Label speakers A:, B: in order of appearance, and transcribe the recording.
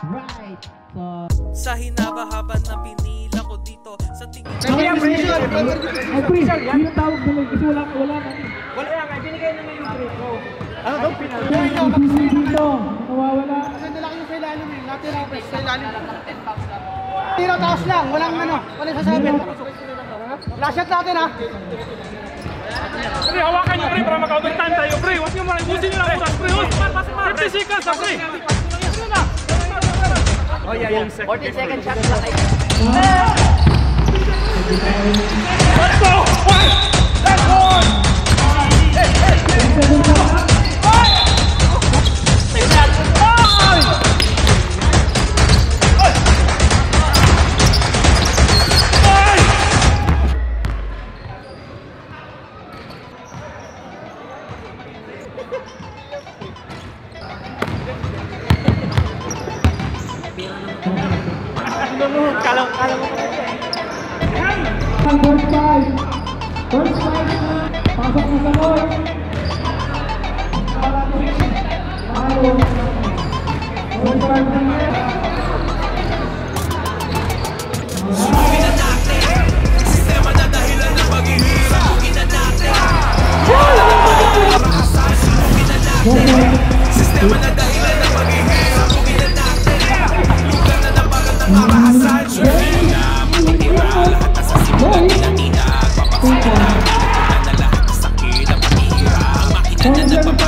A: Right. So,
B: sa hinaba-haba na pinila ko dito sa tingin ko.
A: kaya pressure. Ay, pressure. Yan ang tawag doon kasi wala natin.
C: Wala yan, binigay naman yung break ko. Ano daw?
A: Dito, nawawala.
C: Ano lang yung sa ilalim eh, lateral press sa ilalim. Tiro taas lang, walang sasabi. Last shot natin ha.
D: Pre, hawakan nyo pre para maka-overtime tayo pre. Huwag nyo ubusin nyo lang oras pre. 30 seconds ha pre. Oh yeah, yung
E: 14 second shot lang ay.
D: Let's go! Let's go!
C: Kala mo.
A: First five. Pasok na sa Lord.
B: Sumugin na natin. Sistema na dahilan ng paghihirap. Sumugin na natin. Sumugin na natin. Sistema na dahilan ng paghihirap. Sumugin na natin. Lugar na nabagat ng makahasan. Sumugin na matira. Lahat na sa simulan tinatinag. Papakita na lahat na sakit ang matira. Ang makina na nagpapagod.